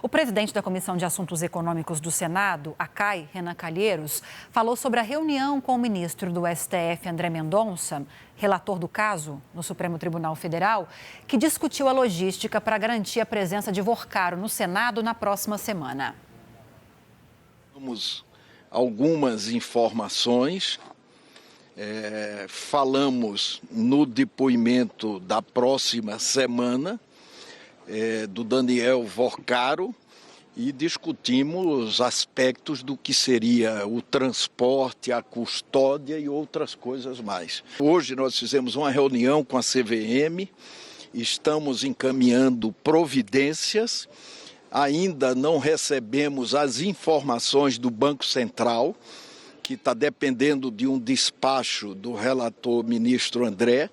O presidente da Comissão de Assuntos Econômicos do Senado, a CAI, Renan Calheiros, falou sobre a reunião com o ministro do STF, André Mendonça, relator do caso no Supremo Tribunal Federal, que discutiu a logística para garantir a presença de Vorcaro no Senado na próxima semana. Temos algumas informações, falamos no depoimento da próxima semana, do Daniel Vorcaro, e discutimos aspectos do que seria o transporte, a custódia e outras coisas mais. Hoje nós fizemos uma reunião com a CVM, estamos encaminhando providências, ainda não recebemos as informações do Banco Central, que está dependendo de um despacho do relator ministro André,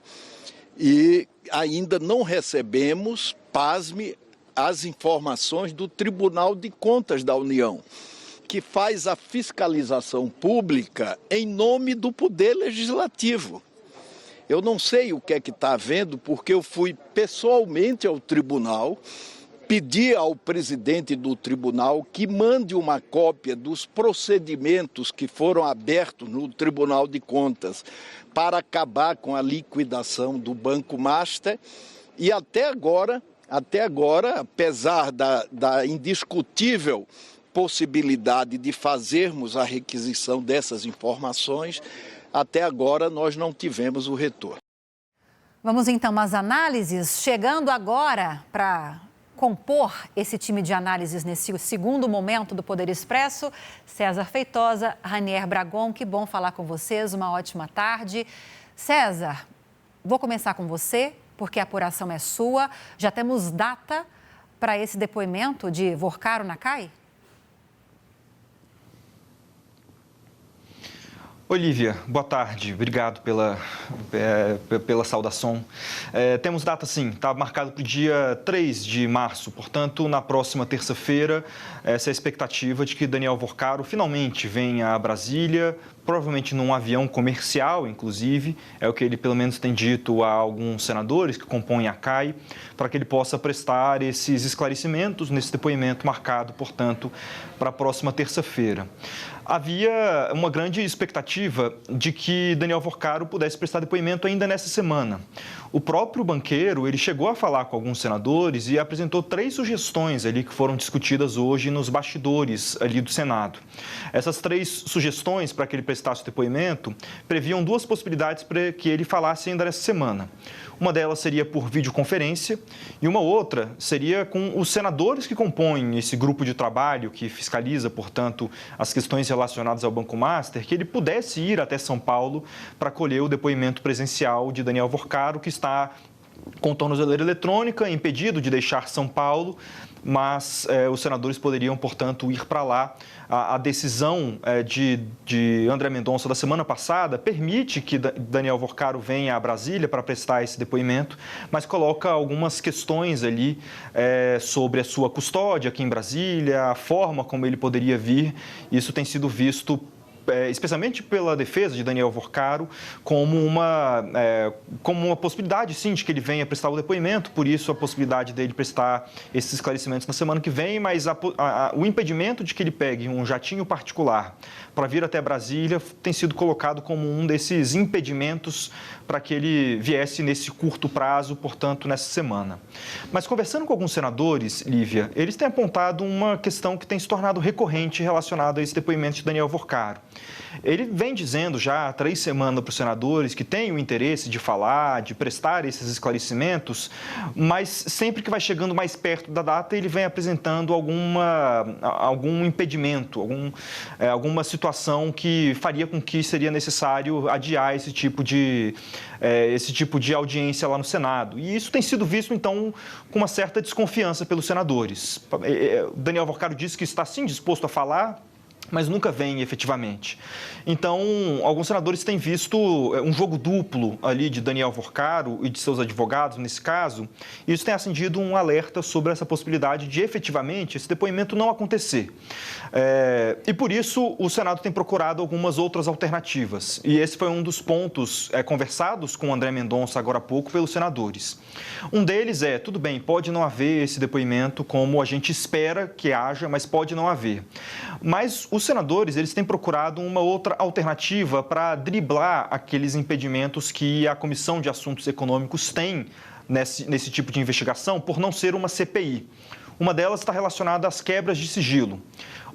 e ainda não recebemos, pasme, as informações do Tribunal de Contas da União, que faz a fiscalização pública em nome do Poder Legislativo. Eu não sei o que é que está havendo, porque eu fui pessoalmente ao tribunal, pedi ao presidente do tribunal que mande uma cópia dos procedimentos que foram abertos no Tribunal de Contas para acabar com a liquidação do Banco Master, e até agora, apesar da indiscutível possibilidade de fazermos a requisição dessas informações, até agora nós não tivemos o retorno. Vamos então às análises, chegando agora para compor esse time de análises nesse segundo momento do Poder Expresso, César Feitosa, Ranier Bragon, que bom falar com vocês, uma ótima tarde. César, vou começar com você, porque a apuração é sua. Já temos data para esse depoimento de Vorcaro na CAI? Olívia, boa tarde. Obrigado pela saudação. Temos data sim, está marcado para o dia 3 de março, portanto, na próxima terça-feira, essa é a expectativa de que Daniel Vorcaro finalmente venha a Brasília, provavelmente num avião comercial, inclusive, é o que ele pelo menos tem dito a alguns senadores que compõem a CAI, para que ele possa prestar esses esclarecimentos nesse depoimento marcado, portanto, para a próxima terça-feira. Havia uma grande expectativa de que Daniel Vorcaro pudesse prestar depoimento ainda nessa semana. O próprio banqueiro, ele chegou a falar com alguns senadores e apresentou 3 sugestões ali que foram discutidas hoje nos bastidores ali do Senado. Essas 3 sugestões para que ele prestasse o depoimento previam 2 possibilidades para que ele falasse ainda nessa semana. Uma delas seria por videoconferência e uma outra seria com os senadores que compõem esse grupo de trabalho que fiscaliza, portanto, as questões relacionadas ao Banco Master, que ele pudesse ir até São Paulo para colher o depoimento presencial de Daniel Vorcaro, que está com tornozeleira eletrônica, impedido de deixar São Paulo, mas os senadores poderiam, portanto, ir para lá. A decisão de André Mendonça da semana passada permite que Daniel Vorcaro venha a Brasília para prestar esse depoimento, mas coloca algumas questões ali sobre a sua custódia aqui em Brasília, a forma como ele poderia vir. Isso tem sido visto especialmente pela defesa de Daniel Vorcaro, como uma possibilidade, sim, de que ele venha prestar o depoimento, por isso a possibilidade dele prestar esses esclarecimentos na semana que vem, mas o impedimento de que ele pegue um jatinho particular para vir até Brasília tem sido colocado como um desses impedimentos para que ele viesse nesse curto prazo, portanto, nessa semana. Mas conversando com alguns senadores, Lívia, eles têm apontado uma questão que tem se tornado recorrente relacionada a esse depoimento de Daniel Vorcaro. Ele vem dizendo já há 3 semanas para os senadores que tem o interesse de falar, de prestar esses esclarecimentos, mas sempre que vai chegando mais perto da data, ele vem apresentando algum impedimento, alguma situação que faria com que seria necessário adiar esse tipo de audiência lá no Senado. E isso tem sido visto, então, com uma certa desconfiança pelos senadores. Daniel Vorcaro disse que está, sim, disposto a falar, mas nunca vem efetivamente. Então, alguns senadores têm visto um jogo duplo ali de Daniel Vorcaro e de seus advogados, nesse caso, e isso tem acendido um alerta sobre essa possibilidade de, efetivamente, esse depoimento não acontecer. E, por isso, o Senado tem procurado algumas outras alternativas, e esse foi um dos pontos conversados com o André Mendonça agora há pouco pelos senadores. Um deles tudo bem, pode não haver esse depoimento como a gente espera que haja, mas pode não haver. Mas os senadores, eles têm procurado uma outra alternativa para driblar aqueles impedimentos que a Comissão de Assuntos Econômicos tem nesse tipo de investigação por não ser uma CPI. Uma delas está relacionada às quebras de sigilo.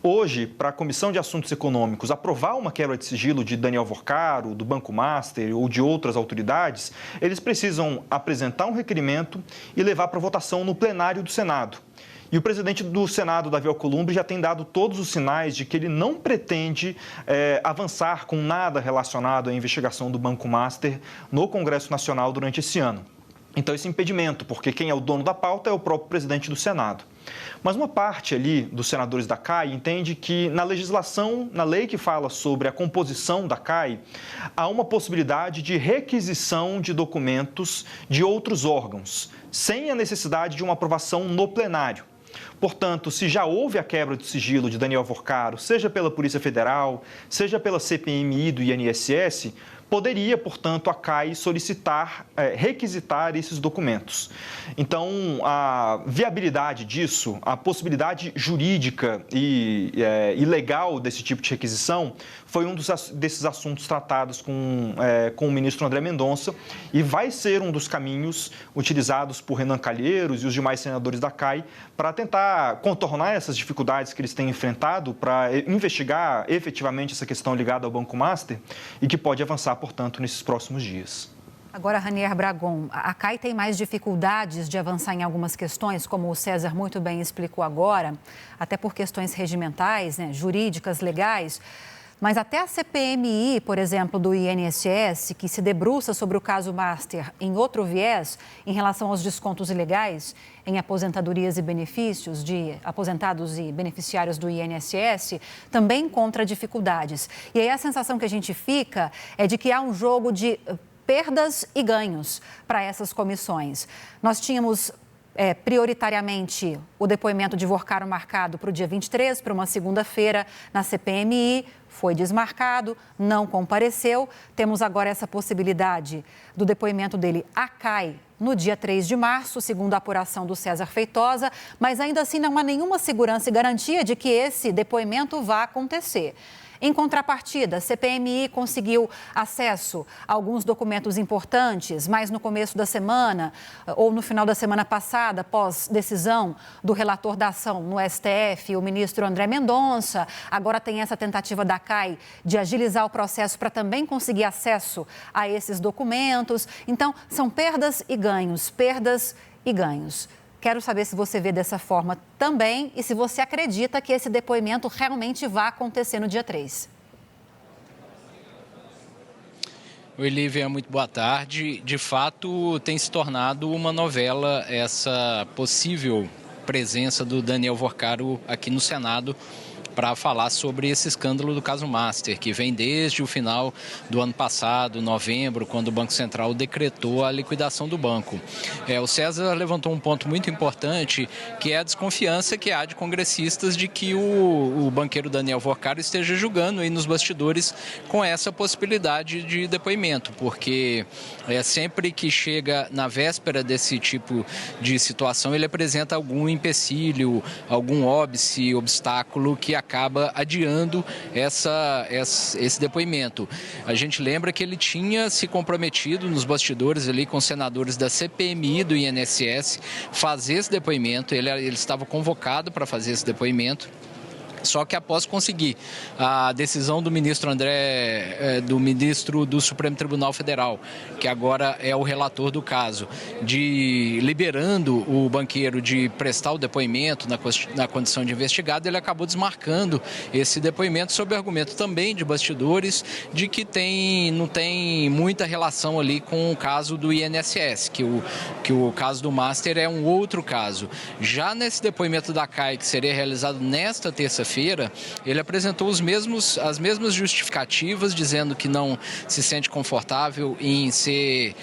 Hoje, para a Comissão de Assuntos Econômicos aprovar uma quebra de sigilo de Daniel Vorcaro, do Banco Master ou de outras autoridades, eles precisam apresentar um requerimento e levar para votação no plenário do Senado. E o presidente do Senado, Davi Alcolumbre, já tem dado todos os sinais de que ele não pretende avançar com nada relacionado à investigação do Banco Master no Congresso Nacional durante esse ano. Então, esse impedimento, porque quem é o dono da pauta é o próprio presidente do Senado. Mas uma parte ali dos senadores da CAI entende que na legislação, na lei que fala sobre a composição da CAI, há uma possibilidade de requisição de documentos de outros órgãos, sem a necessidade de uma aprovação no plenário. Portanto, se já houve a quebra de sigilo de Daniel Vorcaro, seja pela Polícia Federal, seja pela CPMI do INSS, poderia, portanto, a CAI solicitar, requisitar esses documentos. Então, a viabilidade disso, a possibilidade jurídica e legal desse tipo de requisição foi um desses assuntos tratados com o ministro André Mendonça e vai ser um dos caminhos utilizados por Renan Calheiros e os demais senadores da CAI para tentar contornar essas dificuldades que eles têm enfrentado para investigar efetivamente essa questão ligada ao Banco Master e que pode avançar, portanto, nesses próximos dias. Agora, Ranier Bragon, a CAI tem mais dificuldades de avançar em algumas questões, como o César muito bem explicou agora, até por questões regimentais, jurídicas, legais. Mas até a CPMI, por exemplo, do INSS, que se debruça sobre o caso Master em outro viés, em relação aos descontos ilegais em aposentadorias e benefícios de aposentados e beneficiários do INSS, também encontra dificuldades. E aí a sensação que a gente fica é de que há um jogo de perdas e ganhos para essas comissões. Nós tínhamos prioritariamente o depoimento de Vorcaro marcado para o dia 23, para uma segunda-feira na CPMI, foi desmarcado, não compareceu. Temos agora essa possibilidade do depoimento dele à CAI no dia 3 de março, segundo a apuração do César Feitosa, mas ainda assim não há nenhuma segurança e garantia de que esse depoimento vá acontecer. Em contrapartida, a CPMI conseguiu acesso a alguns documentos importantes, mas no começo da semana ou no final da semana passada, após decisão do relator da ação no STF, o ministro André Mendonça. Agora tem essa tentativa da CAI de agilizar o processo para também conseguir acesso a esses documentos. Então, são perdas e ganhos, perdas e ganhos. Quero saber se você vê dessa forma também e se você acredita que esse depoimento realmente vai acontecer no dia 3. Oi, Lívia, muito boa tarde. De fato, tem se tornado uma novela essa possível presença do Daniel Vorcaro aqui no Senado para falar sobre esse escândalo do caso Master, que vem desde o final do ano passado, novembro, quando o Banco Central decretou a liquidação do banco. O César levantou um ponto muito importante, que é a desconfiança que há de congressistas de que o banqueiro Daniel Vorcaro esteja julgando aí nos bastidores com essa possibilidade de depoimento, porque sempre que chega na véspera desse tipo de situação, ele apresenta algum empecilho, algum óbice, obstáculo que acaba adiando esse depoimento. A gente lembra que ele tinha se comprometido nos bastidores ali com os senadores da CPMI do INSS fazer esse depoimento, ele estava convocado para fazer esse depoimento. Só que após conseguir a decisão do ministro do ministro do Supremo Tribunal Federal, que agora é o relator do caso, de liberando o banqueiro de prestar o depoimento na condição de investigado, ele acabou desmarcando esse depoimento sob o argumento também de bastidores de que não tem muita relação ali com o caso do INSS, que o caso do Master é um outro caso. Já nesse depoimento da CAI, que seria realizado nesta terça-feira, terça-feira, ele apresentou as mesmas justificativas, dizendo que não se sente confortável em ser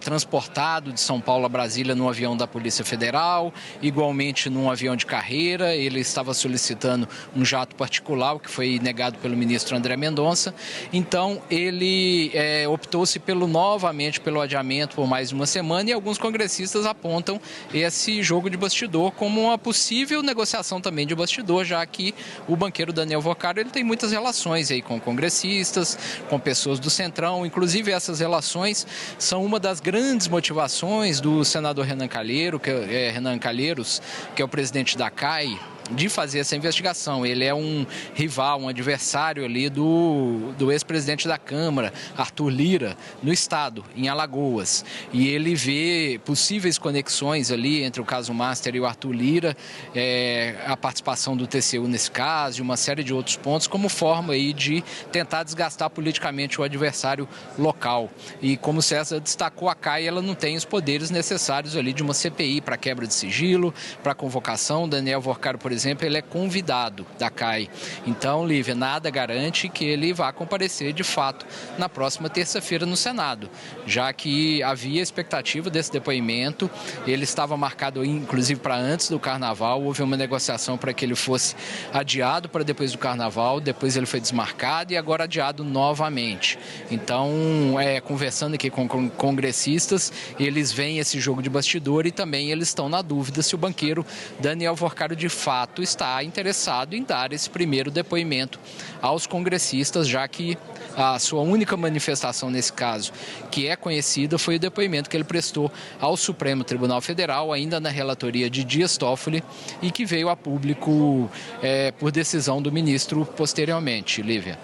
transportado de São Paulo a Brasília num avião da Polícia Federal, igualmente num avião de carreira. Ele estava solicitando um jato particular, o que foi negado pelo ministro André Mendonça. Então, ele optou-se novamente pelo adiamento por mais uma semana, e alguns congressistas apontam esse jogo de bastidor como uma possível negociação também de bastidor, já que o banqueiro Daniel Vocaro ele tem muitas relações aí com congressistas, com pessoas do Centrão. Inclusive, essas relações são uma das grandes motivações do senador Renan Calheiros, que é o presidente da CAI, de fazer essa investigação. Ele é um rival, um adversário ali do ex-presidente da Câmara, Arthur Lira, no estado, em Alagoas. E ele vê possíveis conexões ali entre o caso Master e o Arthur Lira, a participação do TCU nesse caso e uma série de outros pontos, como forma aí de tentar desgastar politicamente o adversário local. E como César destacou, a CAI ela não tem os poderes necessários ali de uma CPI para quebra de sigilo, para convocação. Daniel Vocaro, por exemplo, ele é convidado da CAI. Então, Lívia, nada garante que ele vá comparecer de fato na próxima terça-feira no Senado, já que havia expectativa desse depoimento. Ele estava marcado inclusive para antes do Carnaval. Houve uma negociação para que ele fosse adiado para depois do Carnaval, depois ele foi desmarcado e agora adiado novamente. Então, conversando aqui com congressistas, eles veem esse jogo de bastidor e também eles estão na dúvida se o banqueiro Daniel Vocaro de fato está interessado em dar esse primeiro depoimento aos congressistas, já que a sua única manifestação nesse caso, que é conhecida, foi o depoimento que ele prestou ao Supremo Tribunal Federal, ainda na relatoria de Dias Toffoli, e que veio a público por decisão do ministro posteriormente. Lívia.